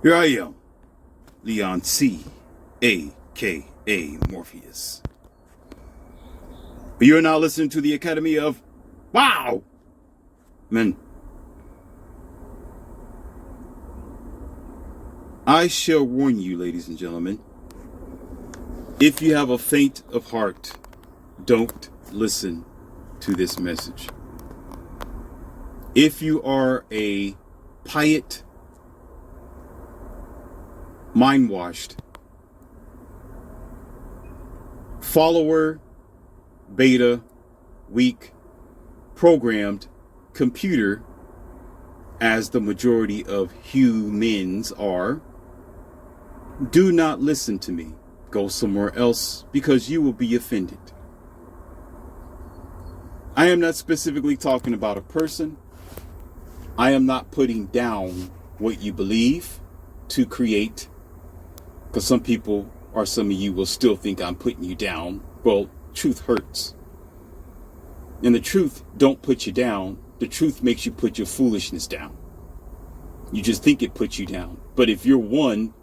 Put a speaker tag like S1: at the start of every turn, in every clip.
S1: Here I am, Leon C., a.k.a. Morpheus. But you are now listening to the Academy of Wow! Men. I shall warn you, ladies and gentlemen, if you have a faint of heart, don't listen to this message. If you are a piet, mind-washed, follower, beta, weak, programmed computer, as the majority of humans are, do not listen to me. Go somewhere else because you will be offended. I am not specifically talking about a person. I am not putting down what you believe to create, because some people or some of you will still think I'm putting you down. Well, truth hurts. And the truth don't put you down. The truth makes you put your foolishness down. You just think it puts you down. But if you're one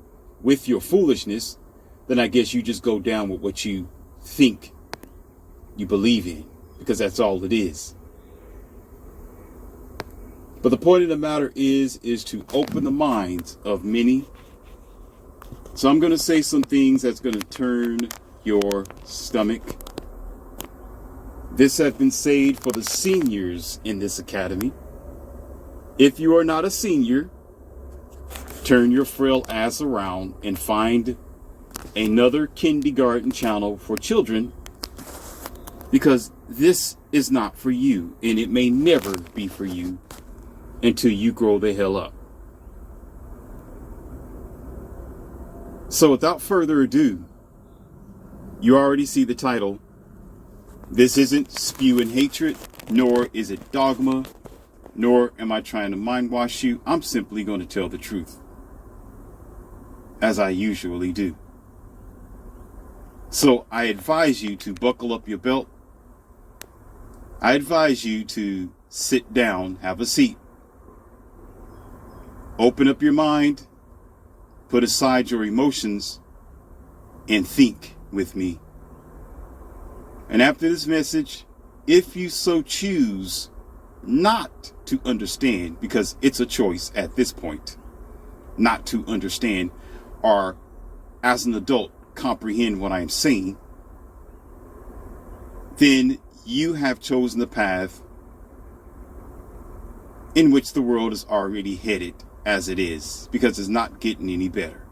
S1: with your foolishness, then I guess you just go down with what you think you believe in, because that's all it is. But the point of the matter is to open the minds of many. So I'm going to say some things that's going to turn your stomach. This has been saved for the seniors in this academy. If you are not a senior, turn your frail ass around and find another kindergarten channel for children, because this is not for you, and it may never be for you until you grow the hell up. So without further ado, you already see the title. This isn't spewing hatred, nor is it dogma, nor am I trying to mind wash you. I'm simply going to tell the truth, as I usually do. So I advise you to buckle up your belt. I advise you to sit down, have a seat. Open up your mind, put aside your emotions, and think with me. And after this message, if you so choose not to understand, because it's a choice at this point, not to understand, or as an adult comprehend what I am saying, then you have chosen the path in which the world is already headed as it is, because it's not getting any better.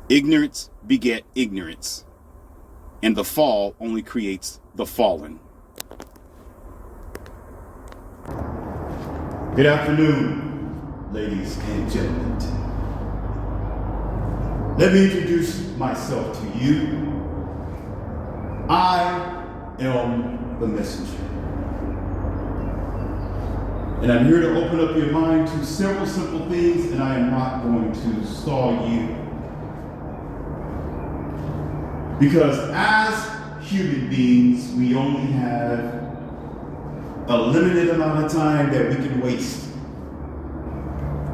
S1: Ignorance beget ignorance, and the fall only creates the fallen. Good afternoon, ladies and gentlemen. Let me introduce myself to you. I am the messenger. And I'm here to open up your mind to several simple things, and I am not going to stall you. Because as human beings, we only have a limited amount of time that we can waste.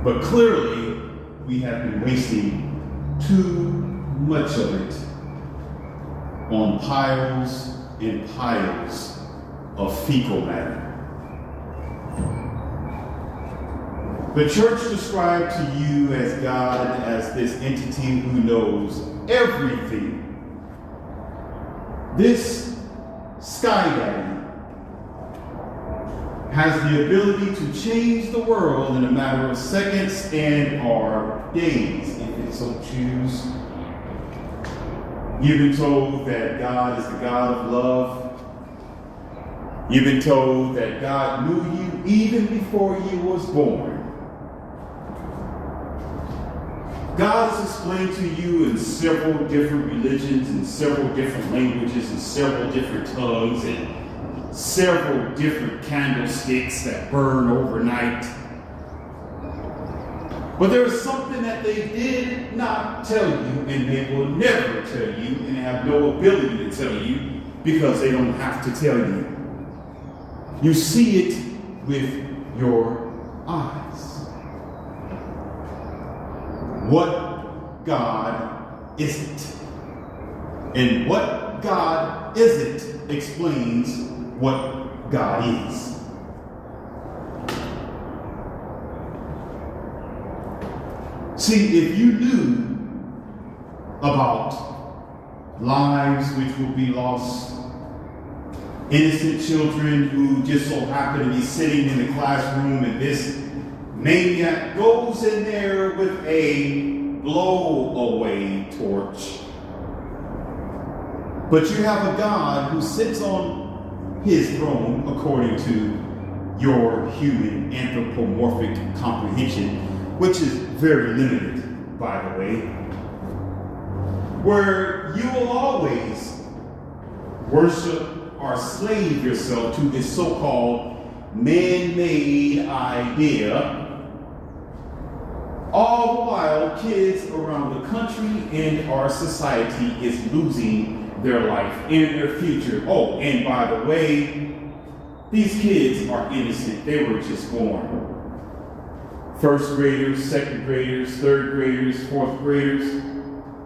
S1: But clearly, we have been wasting too much of it on piles and piles of fecal matter. The church described to you as God as this entity who knows everything. This Sky Daddy has the ability to change the world in a matter of seconds and or days, if it so choose. You've been told that God is the God of love. You've been told that God knew you even before you was born. God has explained to you in several different religions, and several different languages, and several different tongues, and several different candlesticks that burn overnight. But there is something that they did not tell you, and they will never tell you, and have no ability to tell you, because they don't have to tell you. You see it with your eyes. what God isn't. And what God isn't explains what God is. See, if you knew about lives which will be lost, innocent children who just so happen to be sitting in the classroom, and this maniac goes in there with a blow-away torch. But you have a God who sits on his throne, according to your human anthropomorphic comprehension, which is very limited, by the way, where you will always worship or slave yourself to this so-called man-made idea, all the while kids around the country and our society is losing their life and their future. Oh, and by the way, these kids are innocent. They were just born. First graders, second graders, third graders, fourth graders,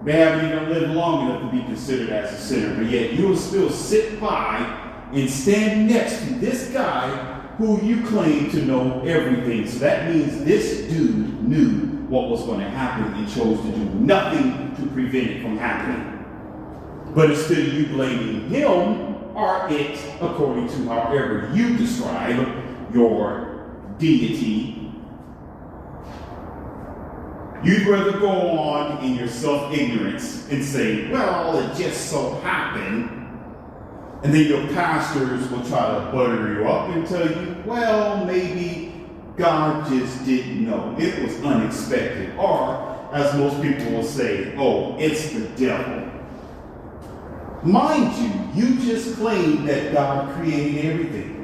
S1: they haven't even lived long enough to be considered as a sinner, but yet you will still sit by and stand next to this guy who you claim to know everything. So that means this dude knew what was going to happen and chose to do nothing to prevent it from happening. But instead of you blaming him or it, according to however you describe your deity, you'd rather go on in your self-ignorance and say, well, it just so happened. And then your pastors will try to butter you up and tell you, well, maybe God just didn't know. It was unexpected. Or, as most people will say, oh, it's the devil. Mind you, you just claimed that God created everything.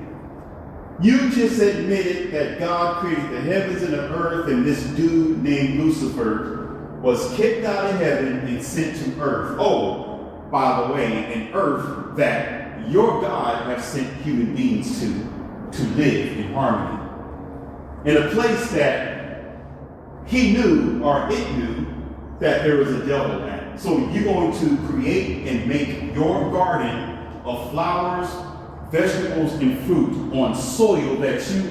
S1: You just admitted that God created the heavens and the earth, and this dude named Lucifer was kicked out of heaven and sent to earth. Oh, by the way, an earth that your God has sent human beings to live in harmony. In a place that he knew, or it knew, that there was a devil at. So you're going to create and make your garden of flowers, vegetables, and fruit on soil that you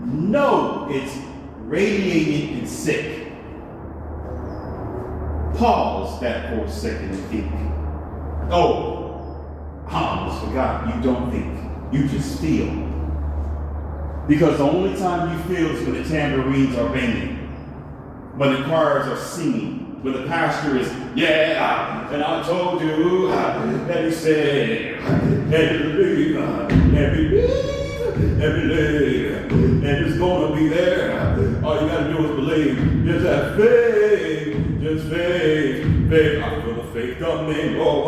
S1: know it's radiated and sick. Pause that for a second and think. Oh, I almost forgot. You don't think. You just feel. Because the only time you feel is when the tambourines are banging, when the choirs are singing, when the pastor is, yeah, and I told you that he said, and believe, and believe, and it's going to be there. All you got to do is believe. Just have faith, just faith, faith. I feel the faith coming. Oh.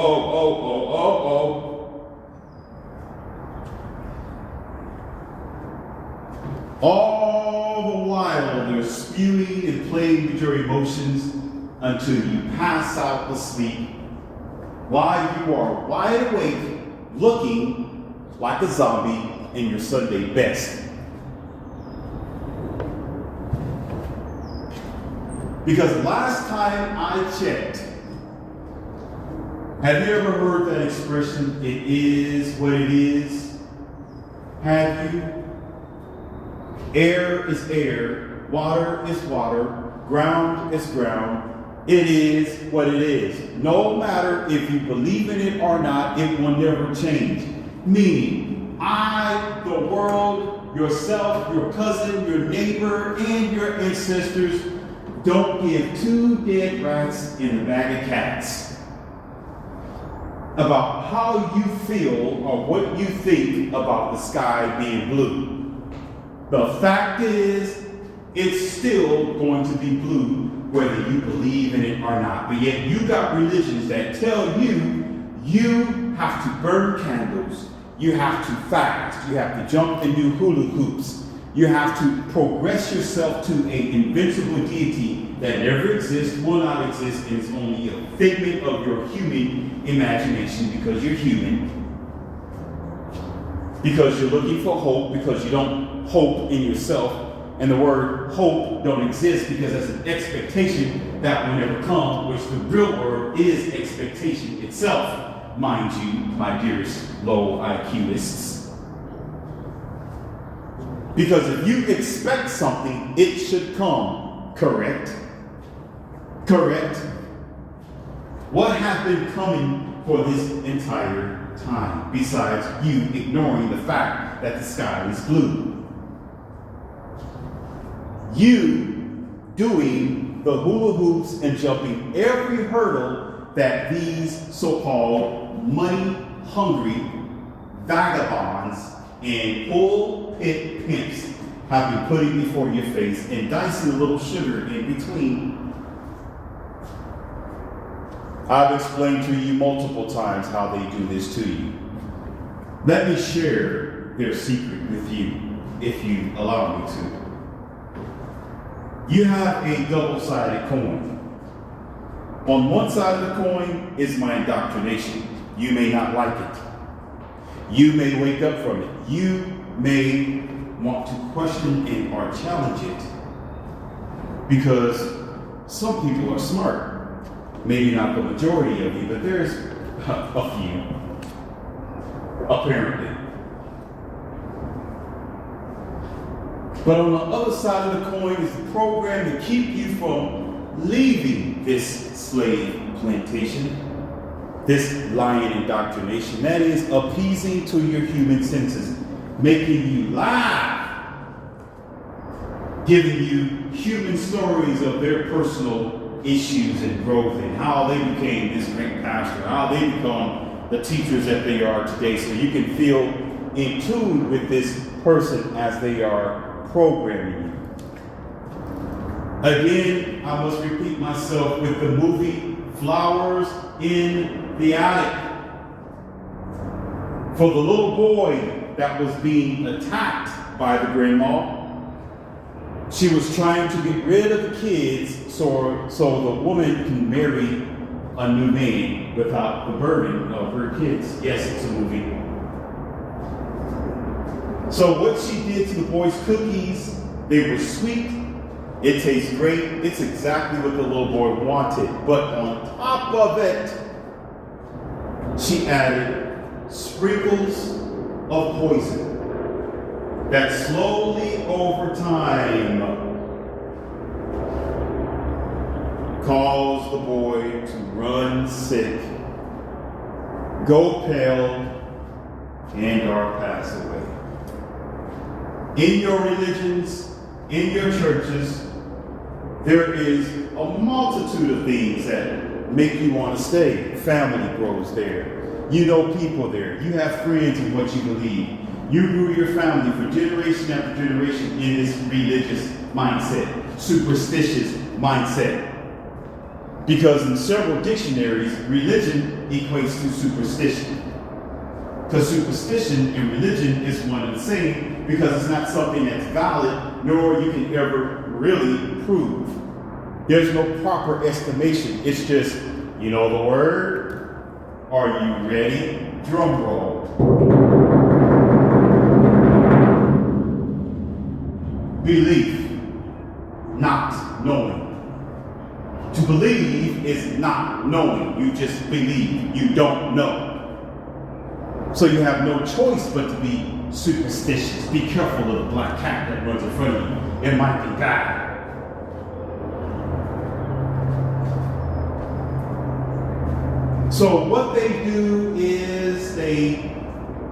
S1: All the while they're spewing and playing with your emotions until you pass out asleep while you are wide awake looking like a zombie in your Sunday best. Because last time I checked, have you ever heard that expression, it is what it is? Have you? Air is air, water is water, ground is ground. It is what it is. No matter if you believe in it or not, it will never change. Meaning, I, the world, yourself, your cousin, your neighbor, and your ancestors don't give two dead rats in a bag of cats about how you feel or what you think about the sky being blue. The fact is, it's still going to be blue whether you believe in it or not. But yet you got religions that tell you, you have to burn candles, you have to fast, you have to jump and do hula hoops, you have to progress yourself to an invincible deity that never exists, will not exist, and is only a figment of your human imagination because you're human. Because you're looking for hope, because you don't hope in yourself, And the word hope don't exist because that's an expectation that will never come, which the real word is expectation itself, mind you, my dearest low IQists. Because if you expect something, it should come, correct? Correct? What has been coming for this entire time, besides you ignoring the fact that the sky is blue? You doing the hula hoops and jumping every hurdle that these so-called money-hungry vagabonds and pulpit pimps have been putting before your face and dicing a little sugar in between. I've explained to you multiple times how they do this to you. Let me share their secret with you, if you allow me to. You have a double-sided coin. On one side of the coin is my indoctrination. You may not like it. You may wake up from it. You may want to question and or challenge it. Because some people are smart. Maybe not the majority of you, but there's a few, apparently. But on the other side of the coin is the program to keep you from leaving this slave plantation, this lying indoctrination. That is appeasing to your human senses, making you laugh, giving you human stories of their personal issues and growth and how they became this great pastor, how they become the teachers that they are today, so you can feel in tune with this person as they are programming you. Again, I must repeat myself with the movie Flowers in the Attic. For the little boy that was being attacked by the grandma, she was trying to get rid of the kids so the woman can marry a new man without the burden of her kids. Yes, it's a movie. So what she did to the boys' cookies, they were sweet, it tastes great, it's exactly what the little boy wanted. But on top of it, she added sprinkles of poison that slowly over time caused the boy to run sick, go pale, and or pass away. In your religions, in your churches, there is a multitude of things that make you want to stay. Family grows there. You know people there. You have friends in what you believe. You grew your family for generation after generation in this religious mindset, superstitious mindset. Because in several dictionaries, religion equates to superstition. Because superstition and religion is one and the same, because it's not something that's valid, nor you can ever really prove. There's no proper estimation. It's just, you know the word? Are you ready? Drum roll. Belief, not knowing. To believe is not knowing. You just believe. You don't know. So you have no choice but to be superstitious. Be careful of the black cat that runs in front of you. It might be bad. So what they do is they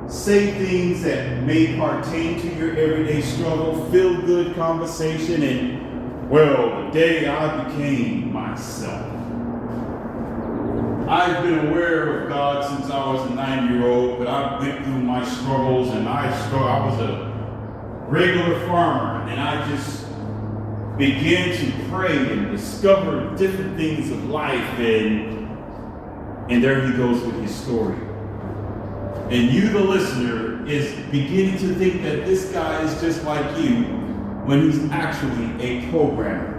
S1: say things that may pertain to your everyday struggle, feel good conversation, and, well, the day I became myself. I've been aware of God since I was a 9-year-old, but I went through my struggles, and I was a regular farmer, and I just began to pray and discover different things of life, and there he goes with his story. And you, the listener, is beginning to think that this guy is just like you when he's actually a programmer.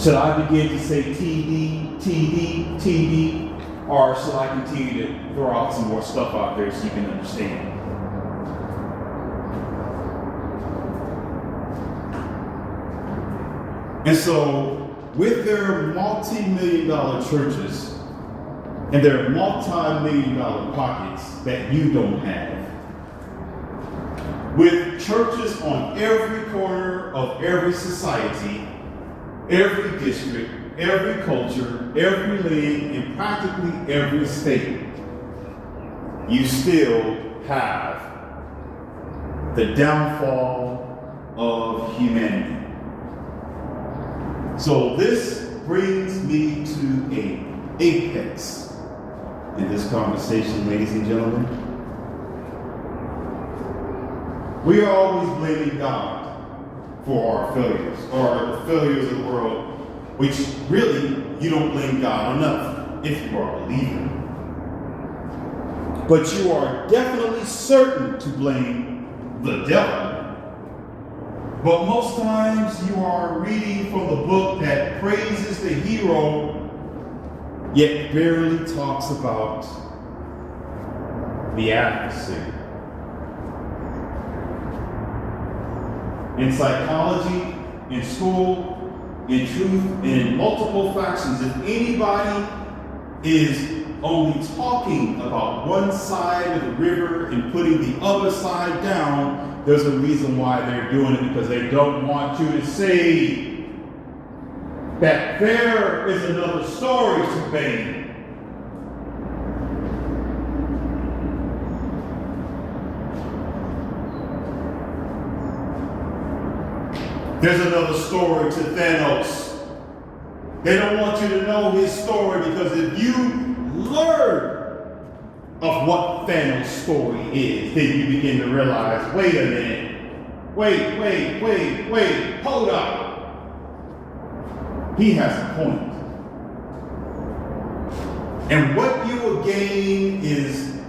S1: Should I begin to say TD, TD, TD, or should I continue to throw out some more stuff out there so you can understand? And so, with their multi-million-dollar churches and their multi-million-dollar pockets that you don't have, with churches on every corner of every society, every district, every culture, every land, in practically every state, you still have the downfall of humanity. So this brings me to an apex in this conversation, ladies and gentlemen. We are always blaming God for our failures, or the failures of the world, which really, you don't blame God enough if you are a believer. But you are definitely certain to blame the devil. But most times you are reading from the book that praises the hero, yet barely talks about the adversary. In psychology, in school, in truth, and in multiple factions, if anybody is only talking about one side of the river and putting the other side down, there's a reason why they're doing it, because they don't want you to see that there is another story to Bane. There's another story to Thanos. They don't want you to know his story, because if you learn of what Thanos' story is, then you begin to realize, wait a minute, wait, hold up. He has a point. And what you will gain is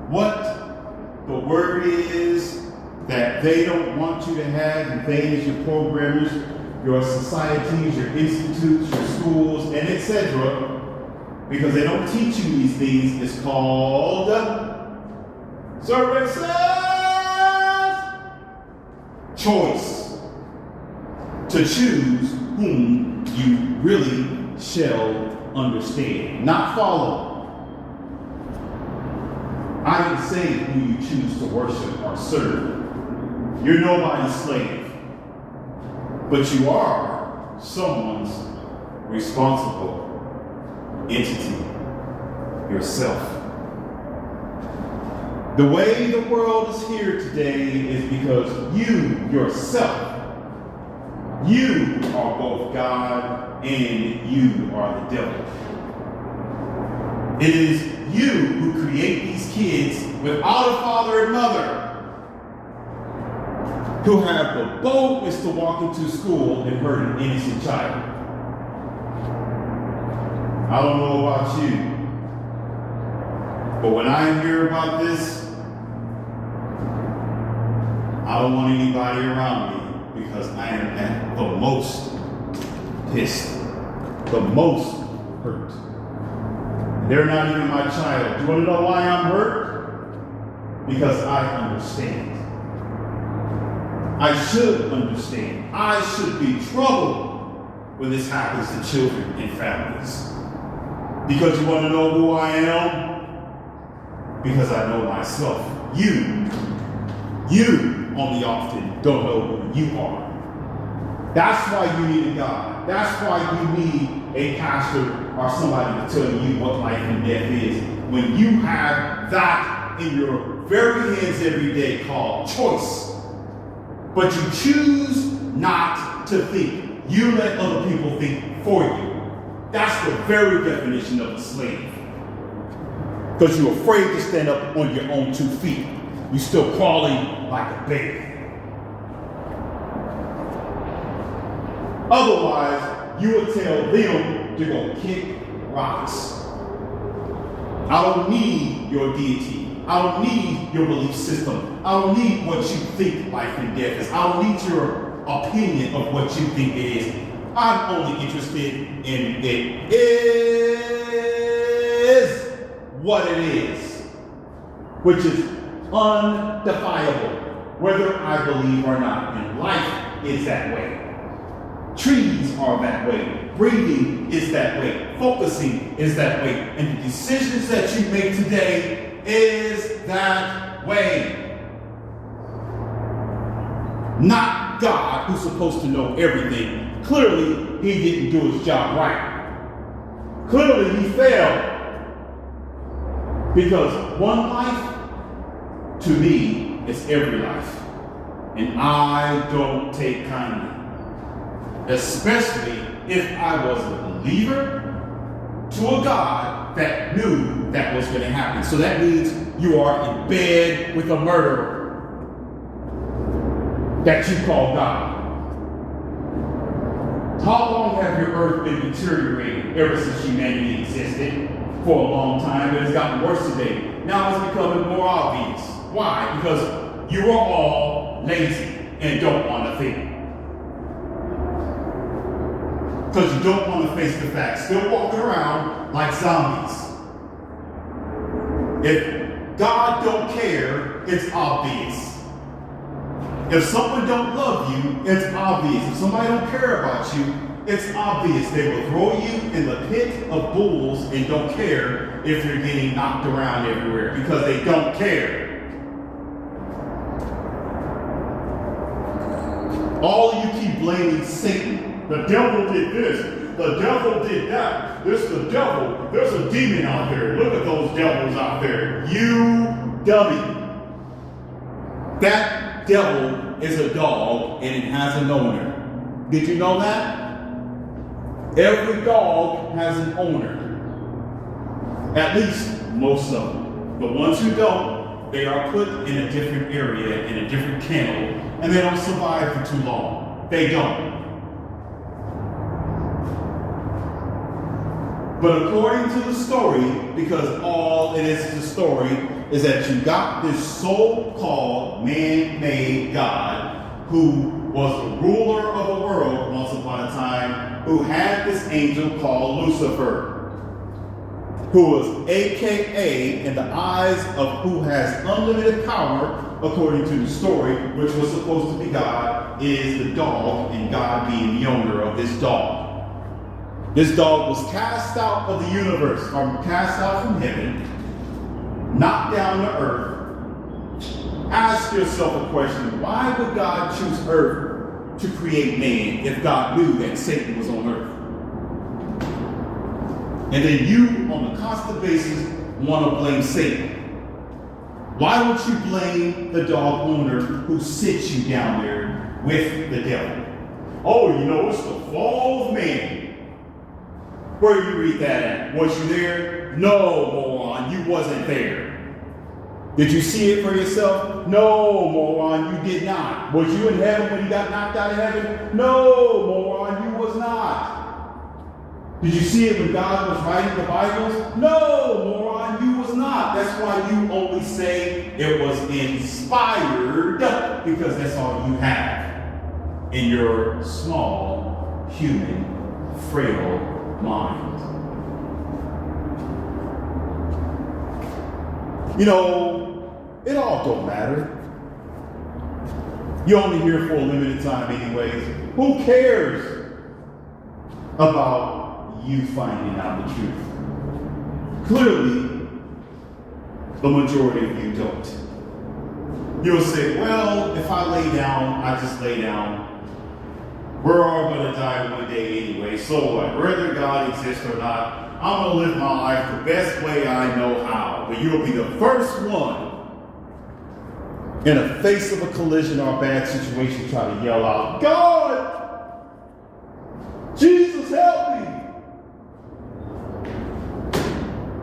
S1: what the word is that they don't want you to have, and they as your programmers, your societies, your institutes, your schools, and etc., because they don't teach you these things. It's called services. Choice. To choose whom you really shall understand, not follow. I didn't say who you choose to worship or serve. You're nobody's slave. But you are someone's responsible entity, yourself. The way the world is here today is because you, yourself, you are both God and you are the devil. It is you who create these kids without a father and mother, who have the boldness to walk into school and hurt an innocent child. I don't know about you, but when I hear about this, I don't want anybody around me, because I am at the most pissed, the most hurt. They're not even my child. Do you want to know why I'm hurt? Because I understand. I should understand. I should be troubled when this happens to children and families. Because you want to know who I am? Because I know myself. You only often don't know who you are. That's why you need a God. That's why you need a pastor or somebody to tell you what life and death is. When you have that in your very hands every day called choice, but you choose not to think. You let other people think for you. That's the very definition of a slave. Because you're afraid to stand up on your own 2 feet. You're still crawling like a baby. Otherwise, you will tell them to go kick rocks. I don't need your deity. I don't need your belief system. I don't need what you think life and death is. I don't need your opinion of what you think it is. I'm only interested in it is what it is, which is undefiable, whether I believe or not. And life is that way. Trees are that way. Breathing is that way. Focusing is that way. And the decisions that you make today is that way. Not God, who's supposed to know everything. Clearly, he didn't do his job right. Clearly, he failed. Because one life, to me, is every life. And I don't take kindly. Especially if I was a believer to a God that knew that was going to happen. So that means you are in bed with a murderer that you call God. How long have your earth been deteriorating ever since humanity existed? For a long time, but it's gotten worse today. Now it's becoming more obvious. Why? Because you are all lazy and don't want to think. Because you don't want to face the facts. Still walking around like zombies. If God don't care, it's obvious. If someone don't love you, it's obvious. If somebody don't care about you, it's obvious. They will throw you in the pit of bulls and don't care if you're getting knocked around everywhere because they don't care. All of you keep blaming Satan. The devil did this. The devil did that. This the devil. There's a demon out there. Look at those devils out there. You dummy. That devil is a dog and it has an owner. Did you know that? Every dog has an owner. At least most of them. The ones who don't, they are put in a different area, in a different kennel, and they don't survive for too long. They don't. But according to the story, because all it is the story, is that you got this so-called man-made God who was the ruler of the world once upon a time, who had this angel called Lucifer, who was AKA in the eyes of who has unlimited power, according to the story, which was supposed to be God, is the dog, and God being the owner of this dog. This dog was cast out of the universe, or cast out from heaven, knocked down to earth. Ask yourself a question. Why would God choose earth to create man if God knew that Satan was on earth? And then you, on a constant basis, want to blame Satan. Why don't you blame the dog owner who sits you down there with the devil? Oh, you know, it's the fall of man. Where you read that at? Was you there? No, moron, you wasn't there. Did you see it for yourself? No, moron, you did not. Was you in heaven when you got knocked out of heaven? No, moron, you was not. Did you see it when God was writing the Bibles? No, moron, you was not. That's why you only say it was inspired, because that's all you have in your small, human, frail mind. You know, it all don't matter. You're only here for a limited time anyways. Who cares about you finding out the truth? Clearly, the majority of you don't. You'll say, well, if I lay down, I just lay down. We're all going to die one day anyway, so what? Whether God exists or not, I'm going to live my life the best way I know how. But you'll be the first one in the face of a collision or a bad situation try to yell out, God! Jesus, help me!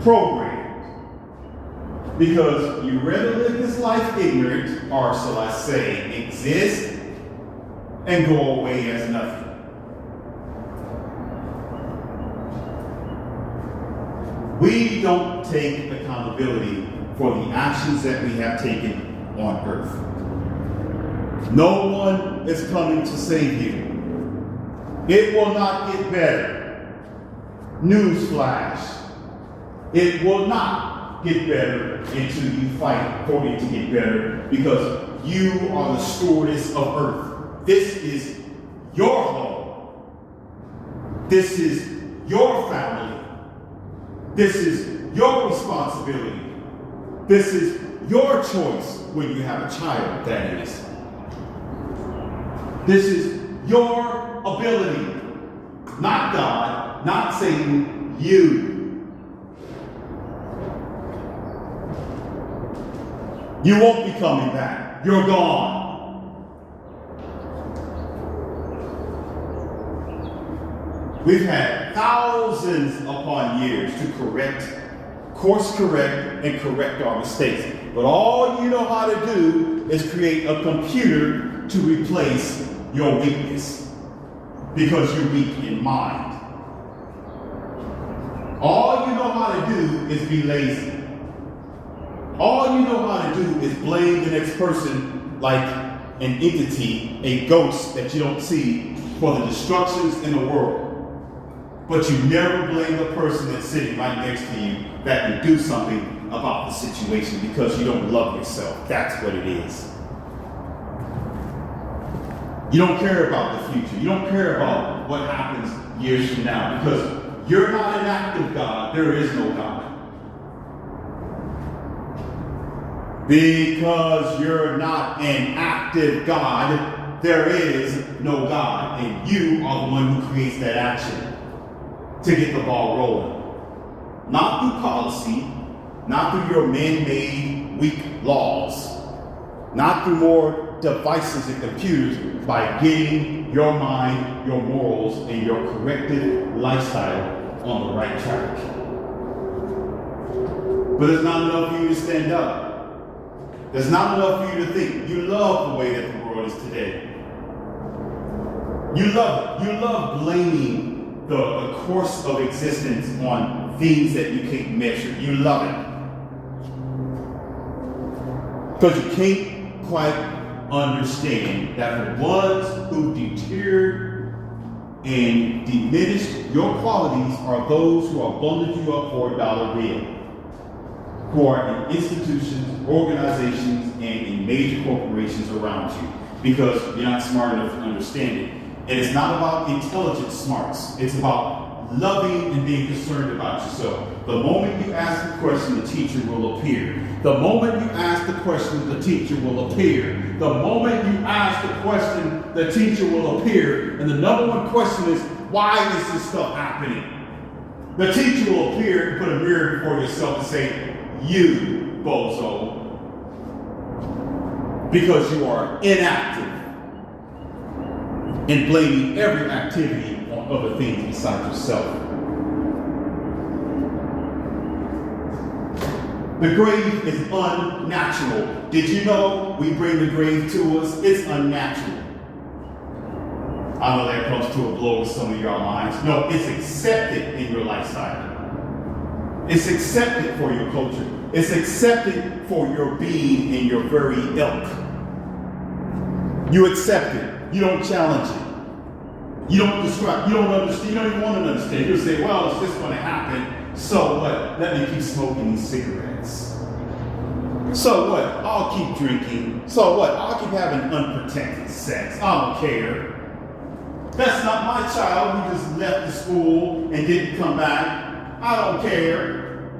S1: Programmed. Because you rather live this life ignorant, or shall I say, exist, and go away as nothing. We don't take accountability for the actions that we have taken on earth. No one is coming to save you. It will not get better. Newsflash. It will not get better until you fight for it to get better, because you are the stewardess of earth. This is your home. This is your family. This is your responsibility. This is your choice when you have a child, that is. This is your ability. Not God, not Satan, you. You won't be coming back. You're gone. We've had thousands upon years to course correct, and correct our mistakes. But all you know how to do is create a computer to replace your weakness. Because you're weak in mind. All you know how to do is be lazy. All you know how to do is blame the next person like an entity, a ghost that you don't see for the destructions in the world. But you never blame the person that's sitting right next to you that can do something about the situation because you don't love yourself. That's what it is. You don't care about the future. You don't care about what happens years from now because you're not an active God. There is no God. Because you're not an active God, there is no God. And you are the one who creates that action to get the ball rolling. Not through policy, not through your man-made weak laws, not through more devices and computers, by getting your mind, your morals, and your corrected lifestyle on the right track. But there's not enough for you to stand up. There's not enough for you to think. You love the way that the world is today. You love blaming the course of existence on things that you can't measure. You love it. Because you can't quite understand that the ones who deterred and diminished your qualities are those who are bundled you up for a dollar bill, who are in institutions, organizations, and in major corporations around you, because you're not smart enough to understand it. And it's not about intelligent smarts. It's about loving and being concerned about yourself. The moment you ask the question, the teacher will appear. The moment you ask the question, the teacher will appear. The moment you ask the question, the teacher will appear. And the number one question is, why is this stuff happening? The teacher will appear and put a mirror before yourself and say, you, bozo. Because you are inactive and blaming every activity on other things besides yourself. The grave is unnatural. Did you know we bring the grave to us? It's unnatural. I know that comes to a blow with some of your minds. No, it's accepted in your lifestyle. It's accepted for your culture. It's accepted for your being and your very ilk. You accept it. You don't challenge it. You don't describe, you don't understand, you don't even want to understand. You'll say, well, it's just going to happen. So what? Let me keep smoking these cigarettes. So what? I'll keep drinking. So what? I'll keep having unprotected sex. I don't care. That's not my child who just left the school and didn't come back. I don't care.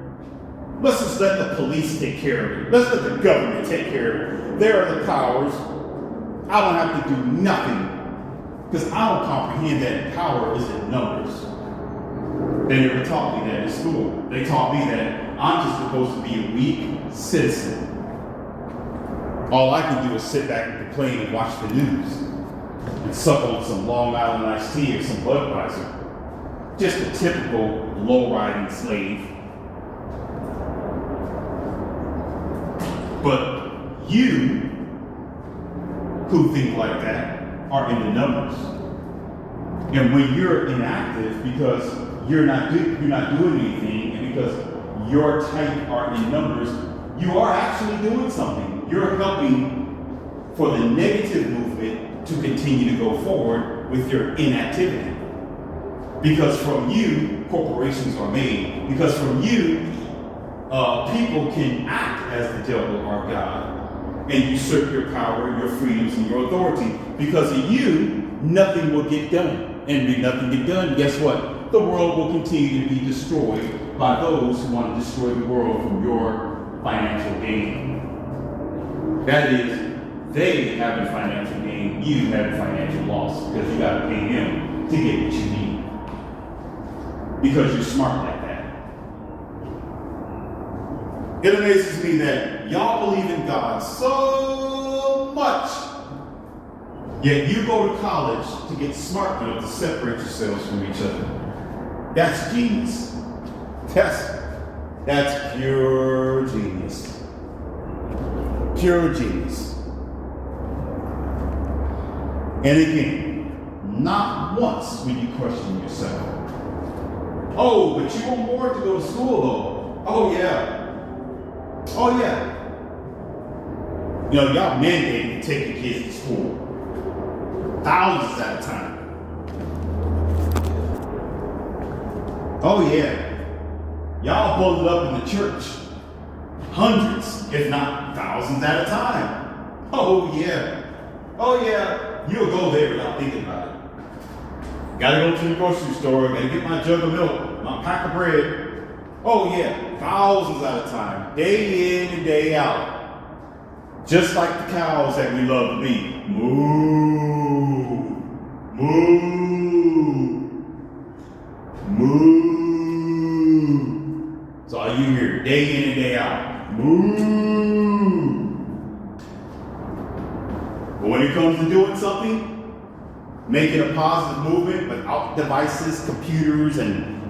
S1: Let's just let the police take care of it. Let's let the government take care of it. There are the powers. I don't have to do nothing because I don't comprehend that power is in numbers. They never taught me that in school. They taught me that I'm just supposed to be a weak citizen. All I can do is sit back and complain and watch the news and suck on some Long Island iced tea or some Budweiser. Just a typical low-riding slave. But you who think like that are in the numbers. And when you're inactive because you're not doing anything, and because your type are in numbers, you are actually doing something. You're helping for the negative movement to continue to go forward with your inactivity. Because from you, corporations are made. Because from you, people can act as the devil or God and usurp your power, your freedoms, and your authority. Because of you, nothing will get done. and nothing get done, guess what? The world will continue to be destroyed by those who want to destroy the world from your financial gain. That is, they have a financial gain, you have a financial loss, because you got to pay them to get what you need. Because you're smart like that. It amazes me that y'all believe in God so much, yet you go to college to get smart enough to separate yourselves from each other. That's genius. That's pure genius. Pure genius. And again, not once will you question yourself. Oh, but you want more to go to school though. Oh yeah. Oh yeah. You know, y'all mandated to take your kids to school. Thousands at a time. Oh yeah. Y'all bundled up in the church. Hundreds, if not thousands at a time. Oh yeah. Oh yeah. You'll go there without thinking about it. Gotta go to the grocery store, gotta get my jug of milk, my pack of bread. Oh yeah, thousands at a time, day in and day out. Just like the cows that we love to be. Moo, moo, moo. That's all you hear, day in and day out. Moo. But when it comes to doing something, making a positive movement without devices, computers, and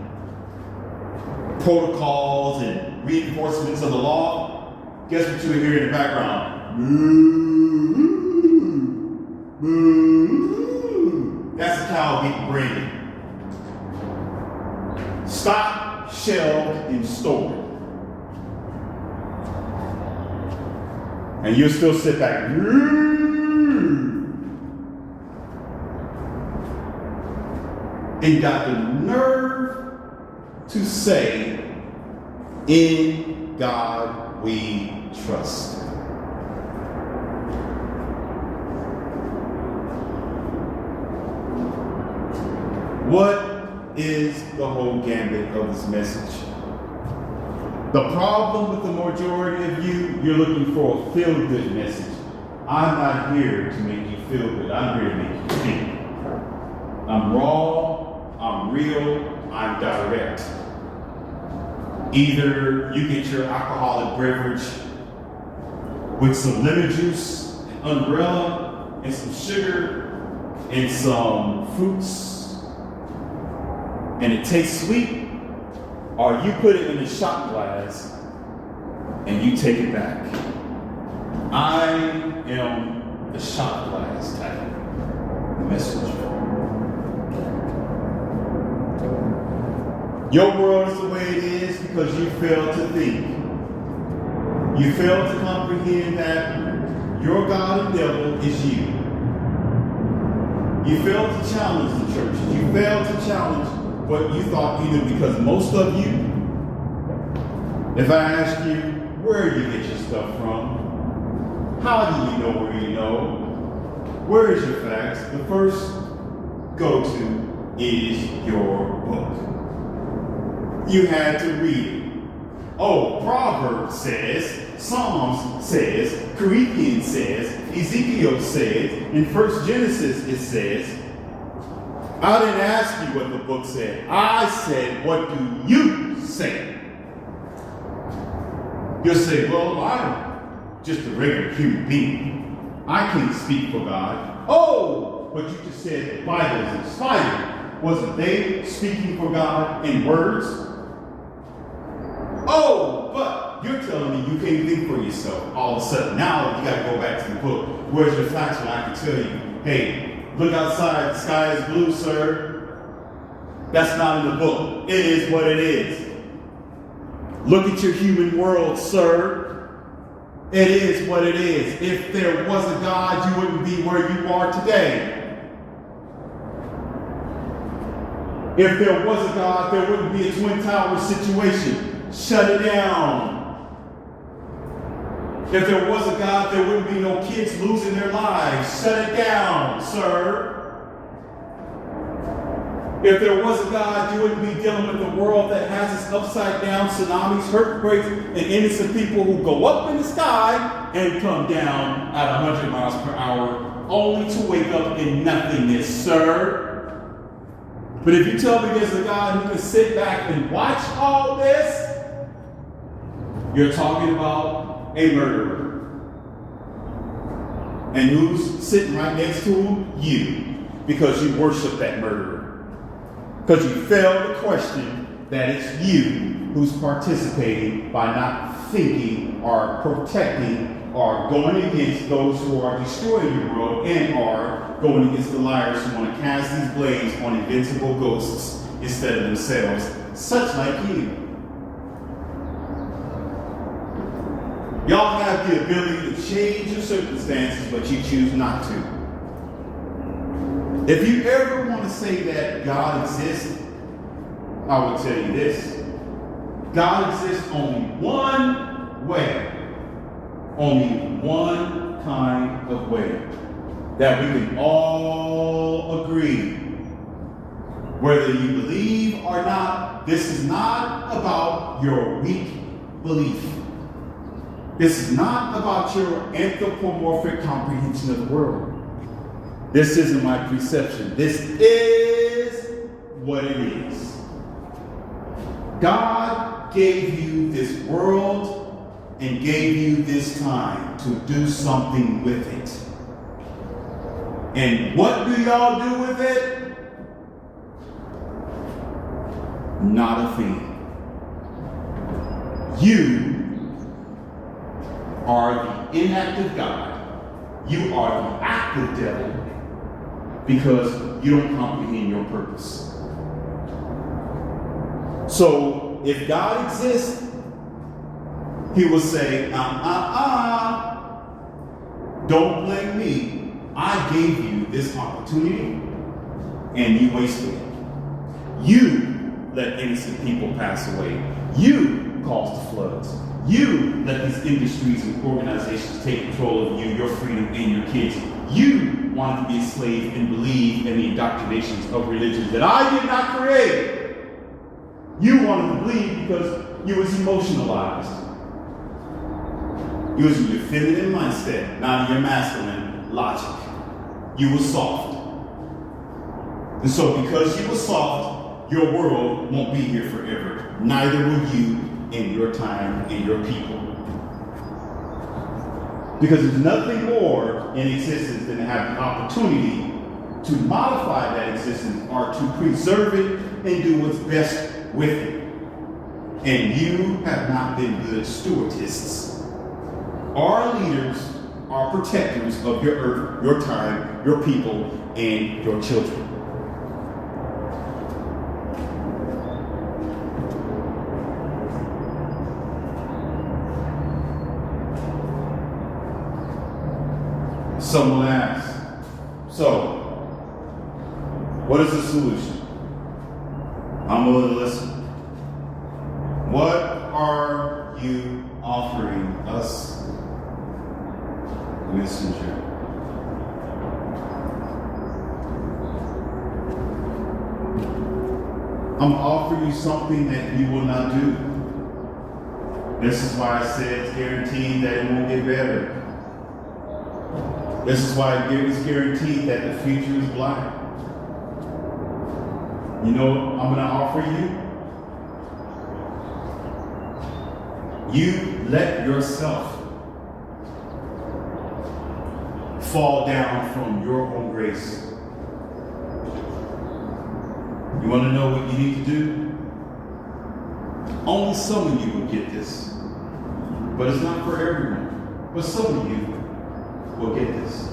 S1: protocols and reinforcements of the law, guess what you hear in the background? Moo, moo. That's the cow getting branded. Stocked, shelved, and stored. And you'll still sit back. And got the nerve to say, in God we trust. What is the whole gambit of this message? The problem with the majority of you, you're looking for a feel-good message. I'm not here to make you feel good. I'm here to make you think. I'm raw. I'm real, I'm direct. Either you get your alcoholic beverage with some lemon juice, an umbrella, and some sugar, and some fruits, and it tastes sweet, or you put it in a shot glass and you take it back. I am the shot glass type messenger. Your world is the way it is because you fail to think. You fail to comprehend that your God and devil is you. You fail to challenge the church. You fail to challenge what you thought you knew, because most of you, if I ask you, where do you get your stuff from? How do you know where you know? Where is your facts? The first go-to is your book. You had to read it. Oh, Proverbs says, Psalms says, Corinthians says, Ezekiel says, in 1 Genesis it says. I didn't ask you what the book said. I said, what do you say? You'll say, well, I'm just a regular human being. I can't speak for God. Oh, but you just said the Bible is inspired. Wasn't they speaking for God in words? Oh, but you're telling me you can't think for yourself all of a sudden. Now you got to go back to the book. Where's your facts when I can tell you, hey, look outside, the sky is blue, sir. That's not in the book. It is what it is. Look at your human world, sir. It is what it is. If there was a God, you wouldn't be where you are today. If there was a God, there wouldn't be a Twin Towers situation. Shut it down. If there was a God, there wouldn't be no kids losing their lives. Shut it down, sir. If there was a God, you wouldn't be dealing with a world that has its upside down tsunamis, earthquakes, and innocent people who go up in the sky and come down at 100 miles per hour, only to wake up in nothingness, sir. But if you tell me there's a God who can sit back and watch all this, you're talking about a murderer. And who's sitting right next to him? You. Because you worship that murderer. Because you fail to question that it's you who's participating by not thinking or protecting or going against those who are destroying your world and are going against the liars who want to cast these blades on invincible ghosts instead of themselves, such like you. Y'all have the ability to change your circumstances, but you choose not to. If you ever want to say that God exists, I will tell you this. God exists only one way. Only one kind of way. That we can all agree. Whether you believe or not, this is not about your weak belief. This is not about your anthropomorphic comprehension of the world. This isn't my perception. This is what it is. God gave you this world and gave you this time to do something with it. And what do y'all do with it? Not a thing. You are the inactive God. You are the active devil. Because you don't comprehend your purpose. So, if God exists, he will say, don't blame me. I gave you this opportunity, and you wasted it. You let innocent people pass away. You caused the floods. You let these industries and organizations take control of you, your freedom, and your kids. You wanted to be a slave and believe in the indoctrinations of religions that I did not create. You wanted to believe because you was emotionalized. You was in your feminine mindset, not in your masculine logic. You were soft. And so because you were soft, your world won't be here forever. Neither will you in your time and your people. Because there's nothing more in existence than to have the opportunity to modify that existence or to preserve it and do what's best with it. And you have not been good stewardesses. Our leaders are protectors of your earth, your time, your people, and your children. Someone asks, so, what is the solution? I'm willing to listen. What are you offering us, messenger? I'm offering you something that you will not do. This is why I said it's guaranteed that it won't get better. This is why it's guaranteed that the future is black. You know what I'm going to offer you? You let yourself fall down from your own grace. You want to know what you need to do? Only some of you will get this. But it's not for everyone. But some of you will get this.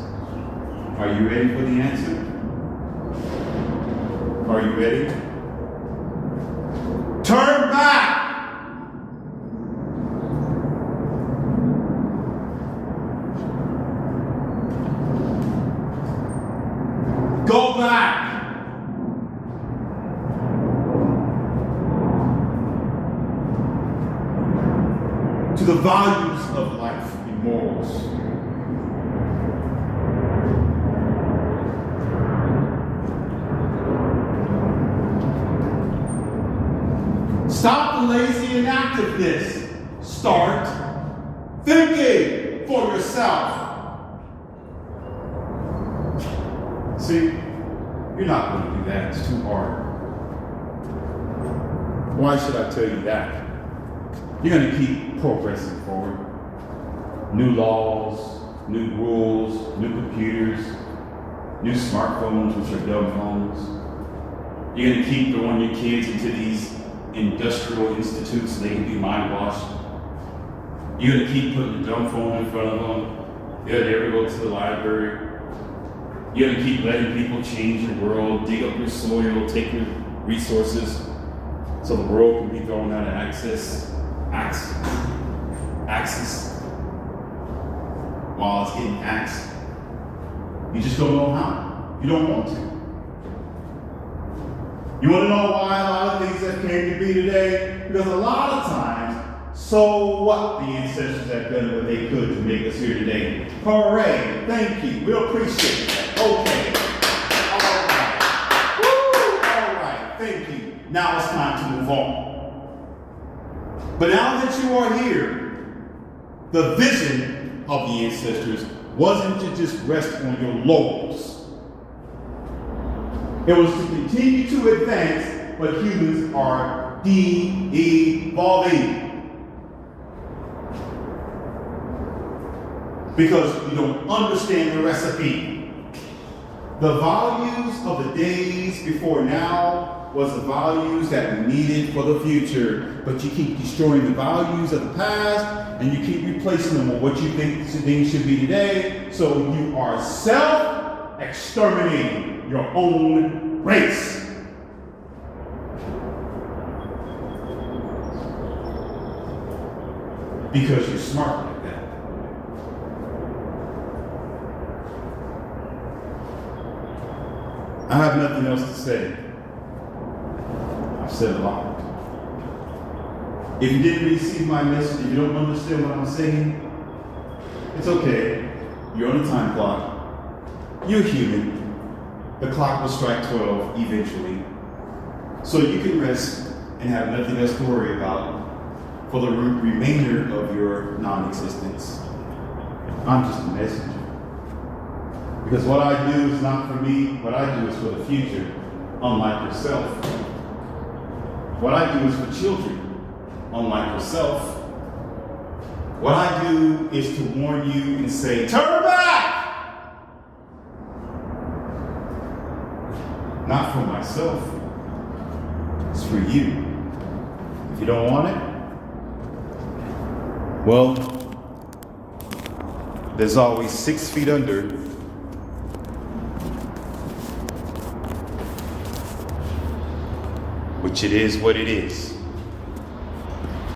S1: Are you ready for the answer? Are you ready? Turn back! Go back! To the values of life and morals. Stop the lazy inactiveness. Start thinking for yourself. See, you're not going to do that. It's too hard. Why should I tell you that? You're going to keep progressing forward. New laws, new rules, new computers, new smartphones, which are dumb phones. You're going to keep throwing your kids into these industrial institutes so they can be mind washed. You're going to keep putting the dumb phone in front of them. They'll never go to the library. You're going to keep letting people change your world, dig up your soil, take your resources, so the world can be thrown out of access while it's getting axed. You just don't know how. You don't want to. You want to know why a lot of things that came to be today? Because a lot of times, so what the ancestors have done what they could to make us here today. Hooray, thank you, we appreciate that. Okay, all right, thank you. Now it's time to move on. But now that you are here, the vision of the ancestors wasn't to just rest on your laurels. It was to continue to advance, but humans are de-evolving. Because you don't understand the recipe. The values of the days before now was the values that we needed for the future. But you keep destroying the values of the past, and you keep replacing them with what you think things should be today. So you are self-exterminating your own race. Because you're smart like that. I have nothing else to say. I've said a lot. If you didn't receive my message, if you don't understand what I'm saying, it's okay. You're on a time clock. You're human. The clock will strike 12 eventually. So you can rest and have nothing else to worry about for the remainder of your non-existence. I'm just a messenger. Because what I do is not for me, what I do is for the future, unlike yourself. What I do is for children, unlike yourself. What I do is to warn you and say, turn back! Not for myself, it's for you. If you don't want it, well, there's always 6 feet under. Which it is what it is.